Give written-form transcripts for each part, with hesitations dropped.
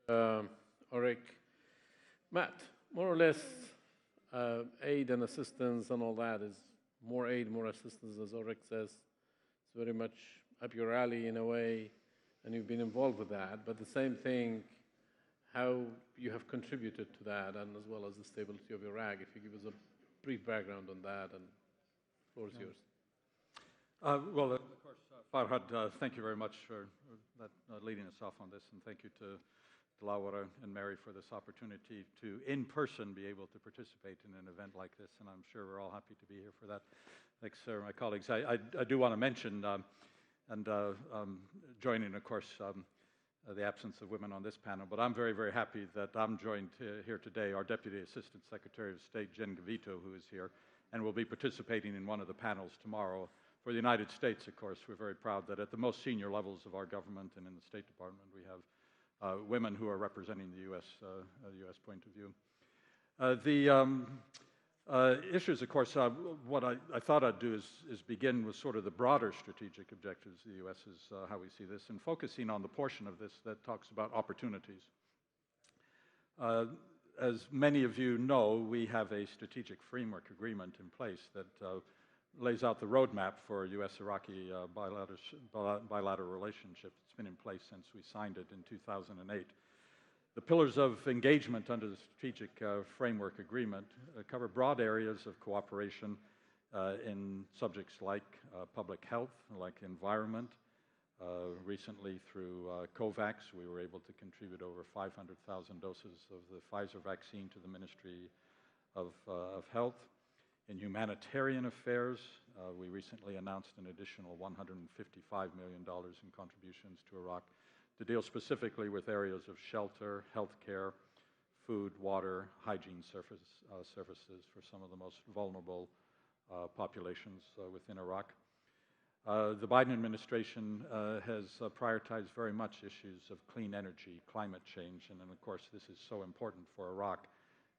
um, Ulrich. Matt, more or less, aid and assistance and all that is more aid, more assistance, as Ulrich says. It's very much up your alley in a way, and you've been involved with that. But the same thing, how you have contributed to that, and as well as the stability of Iraq. If you give us a brief background on that, and the floor is yours. Well, of course, Farhad, thank you very much for that, leading us off on this, and thank you to Tueller and MERI for this opportunity to, in person, be able to participate in an event like this, and I'm sure we're all happy to be here for that. Thanks, my colleagues. I do want to mention, joining, of course, the absence of women on this panel, but I'm very, very happy that I'm joined here today, our Deputy Assistant Secretary of State, Jen Gavito, who is here, and will be participating in one of the panels tomorrow. For the United States, of course, we're very proud that at the most senior levels of our government and in the State Department, we have women who are representing the U.S. point of view. The issues, of course, what I thought I'd do is begin with sort of the broader strategic objectives of the U.S. is how we see this, and focusing on the portion of this that talks about opportunities. As many of you know, we have a strategic framework agreement in place that lays out the roadmap for U.S.-Iraqi bilateral relationship. It's been in place since we signed it in 2008. The pillars of engagement under the strategic framework agreement cover broad areas of cooperation in subjects like public health, like environment. Recently, through COVAX, we were able to contribute over 500,000 doses of the Pfizer vaccine to the Ministry of Health. In humanitarian affairs, we recently announced an additional $155 million in contributions to Iraq to deal specifically with areas of shelter, healthcare, food, water, hygiene services for some of the most vulnerable populations within Iraq. The Biden administration has prioritized very much issues of clean energy, climate change, and then, of course, this is so important for Iraq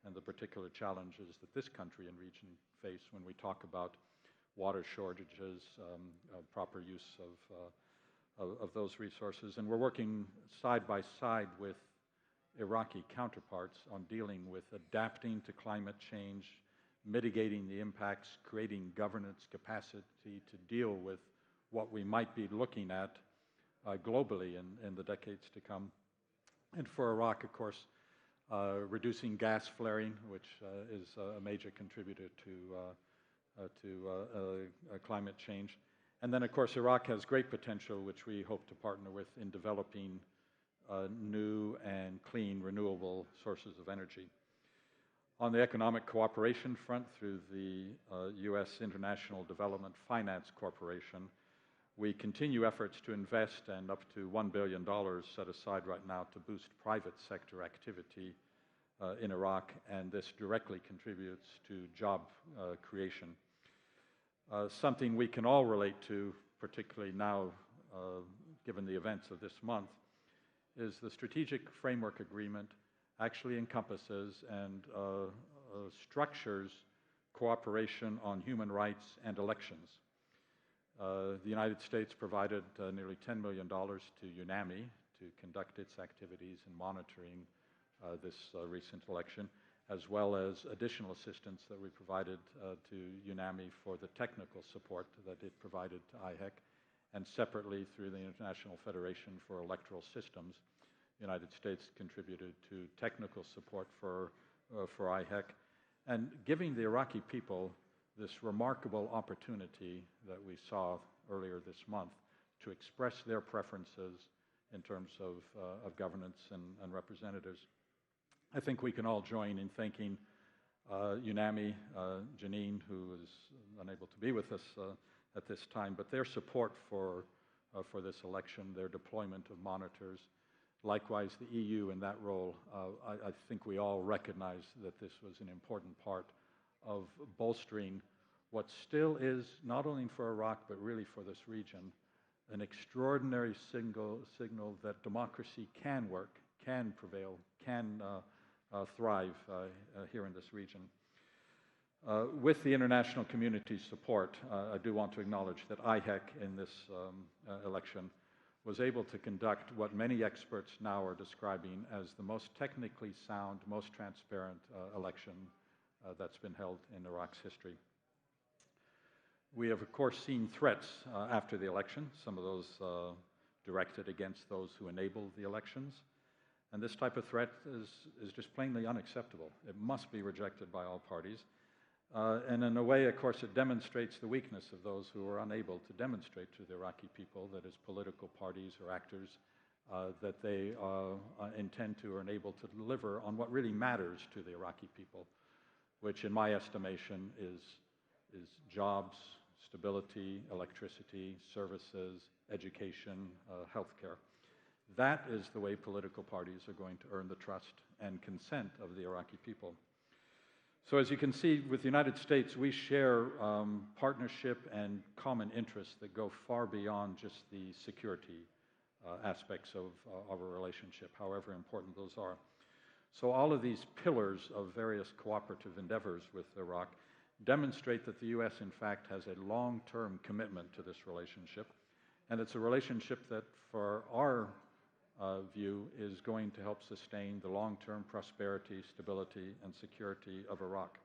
and the particular challenges that this country and region face when we talk about water shortages, proper use of those resources. And we're working side by side with Iraqi counterparts on dealing with adapting to climate change, mitigating the impacts, creating governance capacity to deal with what we might be looking at globally in the decades to come. And for Iraq, of course, reducing gas flaring, which is a major contributor to climate change. And then, of course, Iraq has great potential, which we hope to partner with in developing new and clean renewable sources of energy. On the economic cooperation front, through the U.S. International Development Finance Corporation, we continue efforts to invest, and up to $1 billion set aside right now to boost private sector activity in Iraq, and this directly contributes to job creation. Something we can all relate to, particularly now, given the events of this month, is the Strategic Framework Agreement actually encompasses and structures cooperation on human rights and elections. The United States provided nearly $10 million to UNAMI to conduct its activities in monitoring this recent election, as well as additional assistance that we provided to UNAMI for the technical support that it provided to IHEC, and separately through the International Federation for Electoral Systems. The United States contributed to technical support for IHEC, and giving the Iraqi people this remarkable opportunity that we saw earlier this month to express their preferences in terms of governance and representatives. I think we can all join in thanking UNAMI, Janine, who is unable to be with us at this time, but their support for this election, their deployment of monitors. Likewise, the EU in that role. I think we all recognize that this was an important part of bolstering what still is, not only for Iraq, but really for this region, an extraordinary signal that democracy can work, can prevail, can thrive here in this region. With the international community's support, I do want to acknowledge that IHEC in this election was able to conduct what many experts now are describing as the most technically sound, most transparent election that's been held in Iraq's history. We have, of course, seen threats after the election, some of those directed against those who enabled the elections. And this type of threat is just plainly unacceptable. It must be rejected by all parties. And in a way, of course, it demonstrates the weakness of those who are unable to demonstrate to the Iraqi people that as political parties or actors that they intend to or are unable to deliver on what really matters to the Iraqi people, which in my estimation is jobs, stability, electricity, services, education, healthcare. That is the way political parties are going to earn the trust and consent of the Iraqi people. So as you can see, with the United States, we share partnership and common interests that go far beyond just the security aspects of our relationship, however important those are. So all of these pillars of various cooperative endeavors with Iraq demonstrate that the U.S., in fact, has a long-term commitment to this relationship. And it's a relationship that, for our view, is going to help sustain the long-term prosperity, stability, and security of Iraq.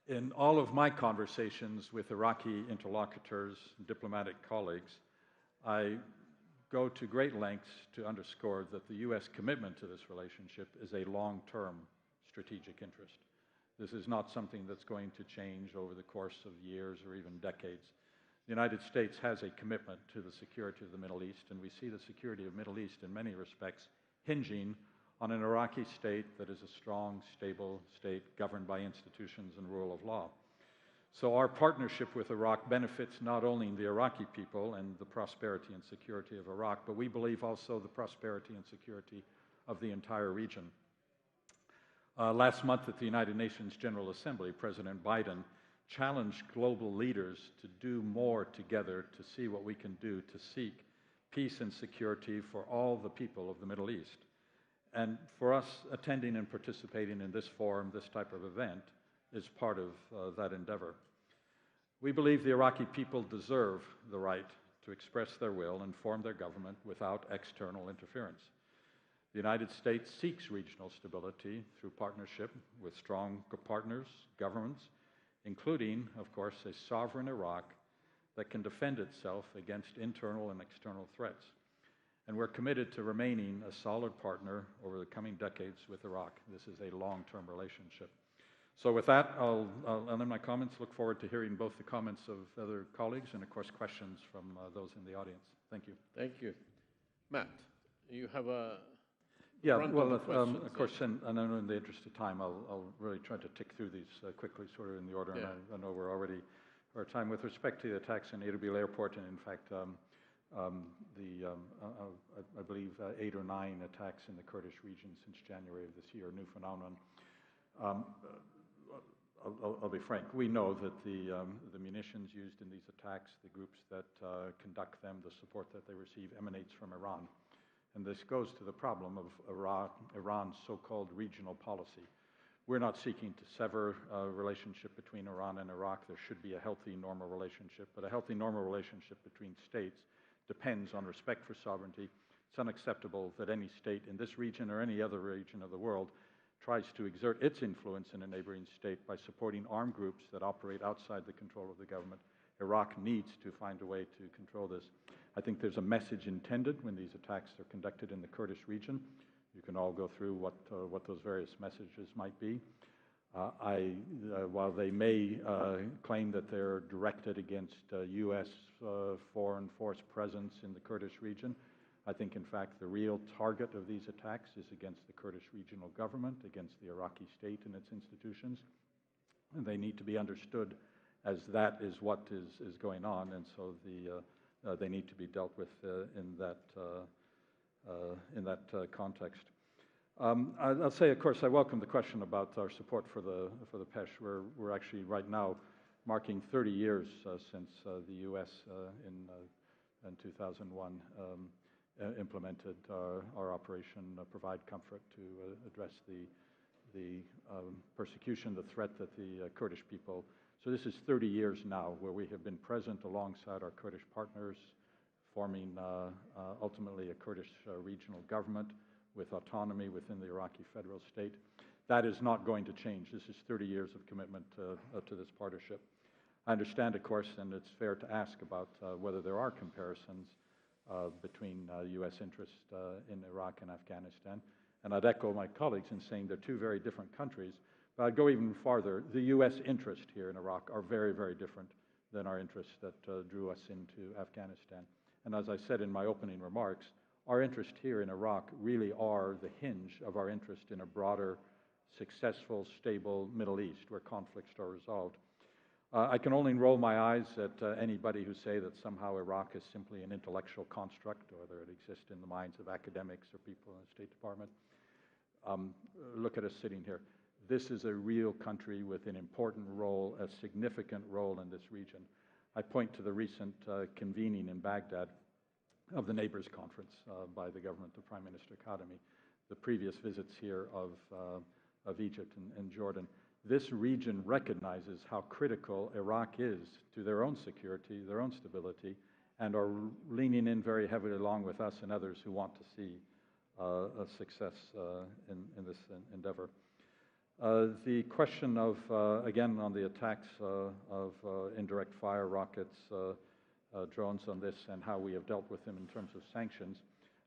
In all of my conversations with Iraqi interlocutors, diplomatic colleagues, I go to great lengths to underscore that the U.S. commitment to this relationship is a long-term strategic interest. This is not something that's going to change over the course of years or even decades. The United States has a commitment to the security of the Middle East, and we see the security of the Middle East in many respects hinging on an Iraqi state that is a strong, stable state governed by institutions and rule of law. So our partnership with Iraq benefits not only the Iraqi people and the prosperity and security of Iraq, but we believe also the prosperity and security of the entire region. Last month at the United Nations General Assembly, President Biden challenged global leaders to do more together to see what we can do to seek peace and security for all the people of the Middle East. And for us, attending and participating in this forum, this type of event, is part of that endeavor. We believe the Iraqi people deserve the right to express their will and form their government without external interference. The United States seeks regional stability through partnership with strong partners, governments, including, of course, a sovereign Iraq that can defend itself against internal and external threats. And we're committed to remaining a solid partner over the coming decades with Iraq. This is a long-term relationship. So with that, I'll end my comments. Look forward to hearing both the comments of other colleagues and, of course, questions from those in the audience. Thank you. Thank you. Matt, you have a... Yeah, well, of course, and I know in the interest of time, I'll really try to tick through these quickly, sort of in the order, yeah. And I know we're already out of time. With respect to the attacks in Erbil Airport, and in fact, I believe 8 or 9 attacks in the Kurdish region since January of this year, a new phenomenon. I'll be frank, we know that the munitions used in these attacks, the groups that conduct them, the support that they receive emanates from Iran. And this goes to the problem of Iran's so-called regional policy. We're not seeking to sever a relationship between Iran and Iraq. There should be a healthy, normal relationship, but a healthy, normal relationship between states depends on respect for sovereignty. It's unacceptable that any state in this region or any other region of the world tries to exert its influence in a neighboring state by supporting armed groups that operate outside the control of the government. Iraq needs to find a way to control this. I think there's a message intended when these attacks are conducted in the Kurdish region. You can all go through what those various messages might be. While they may claim that they're directed against U.S. Foreign force presence in the Kurdish region, I think, in fact, the real target of these attacks is against the Kurdish regional government, against the Iraqi state and its institutions. And they need to be understood as that is what is going on, and so they need to be dealt with in that context. I'll say, of course, I welcome the question about our support for the PESH. We're actually right now marking 30 years since the U.S. in 2001 implemented our Operation Provide Comfort to address the persecution, the threat that the Kurdish people. So this is 30 years now where we have been present alongside our Kurdish partners, forming ultimately a Kurdish regional government with autonomy within the Iraqi federal state. That is not going to change. This is 30 years of commitment to this partnership. I understand, of course, and it's fair to ask about whether there are comparisons between U.S. interest in Iraq and Afghanistan. And I'd echo my colleagues in saying they're two very different countries. But I'd go even farther. The U.S. interest here in Iraq are very, very different than our interests that drew us into Afghanistan. And as I said in my opening remarks, our interest here in Iraq really are the hinge of our interest in a broader, successful, stable Middle East where conflicts are resolved. I can only roll my eyes at anybody who say that somehow Iraq is simply an intellectual construct or that it exists in the minds of academics or people in the State Department. Look at us sitting here. This is a real country with an important role, a significant role in this region. I point to the recent convening in Baghdad of the Neighbors Conference by the government of Prime Minister Khatami, the previous visits here of Egypt and Jordan. This region recognizes how critical Iraq is to their own security, their own stability, and are leaning in very heavily along with us and others who want to see a success in this endeavor. The question of, again, on the attacks of indirect fire rockets, drones on this, and how we have dealt with them in terms of sanctions.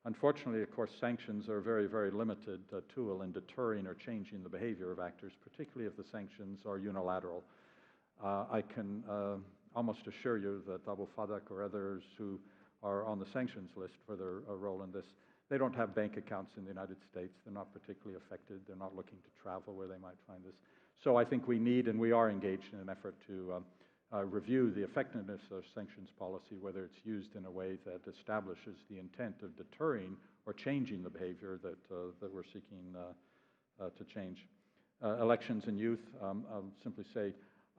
Unfortunately, of course, sanctions are a very, very limited tool in deterring or changing the behavior of actors, particularly if the sanctions are unilateral. I can almost assure you that Abu Fadak or others who are on the sanctions list for their role in this, they don't have bank accounts in the United States. They're not particularly affected. They're not looking to travel where they might find this. So I think we need, and we are engaged in an effort to review the effectiveness of sanctions policy, whether it's used in a way that establishes the intent of deterring or changing the behavior that we're seeking to change. Elections and youth, I'll simply say,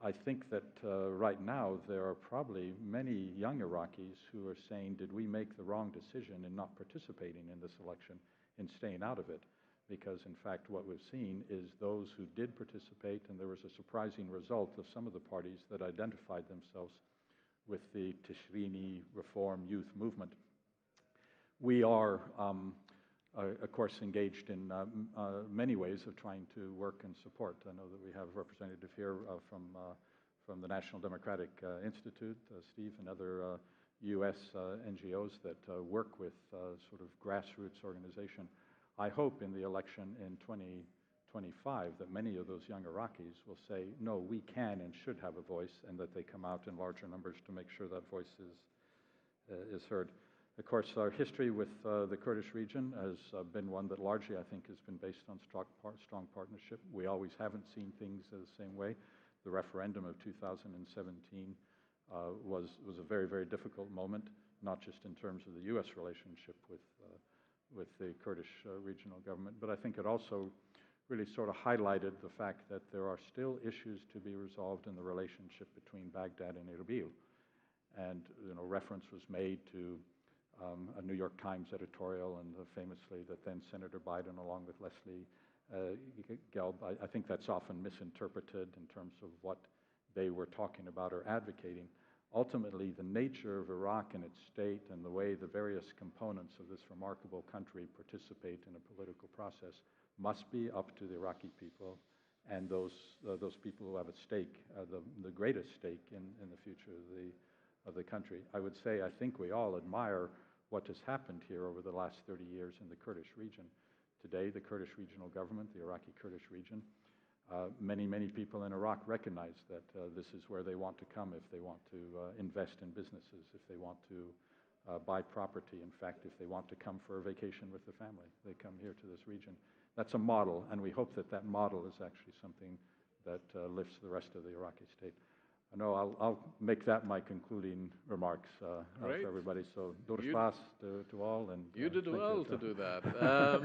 I think that right now there are probably many young Iraqis who are saying, did we make the wrong decision in not participating in this election, in staying out of it? Because, in fact, what we've seen is those who did participate, and there was a surprising result of some of the parties that identified themselves with the Tishrini Reform Youth Movement. We are, of course, engaged in many ways of trying to work and support. I know that we have a representative here from the National Democratic Institute, Steve, and other U.S. NGOs that work with sort of grassroots organization. I hope in the election in 2025 that many of those young Iraqis will say, no, we can and should have a voice, and that they come out in larger numbers to make sure that voice is heard. Of course, our history with the Kurdish region has been one that largely, I think, has been based on strong partnership. We always haven't seen things the same way. The referendum of 2017 was a very, very difficult moment, not just in terms of the U.S. relationship with the Kurdish regional government, but I think it also really sort of highlighted the fact that there are still issues to be resolved in the relationship between Baghdad and Erbil. And reference was made to a New York Times editorial, and famously that then Senator Biden, along with Leslie Gelb, I think that's often misinterpreted in terms of what they were talking about or advocating. Ultimately, the nature of Iraq and its state and the way the various components of this remarkable country participate in a political process must be up to the Iraqi people and those people who have a stake, the greatest stake in the future of the country. I would say I think we all admire what has happened here over the last 30 years in the Kurdish region. Today, the Kurdish regional government, the Iraqi Kurdish region, many, many people in Iraq recognize that this is where they want to come if they want to invest in businesses, if they want to buy property. In fact, if they want to come for a vacation with the family, they come here to this region. That's a model, and we hope that that model is actually something that lifts the rest of the Iraqi state. I know I'll make that my concluding remarks for everybody. So, to all. And you did well to do that.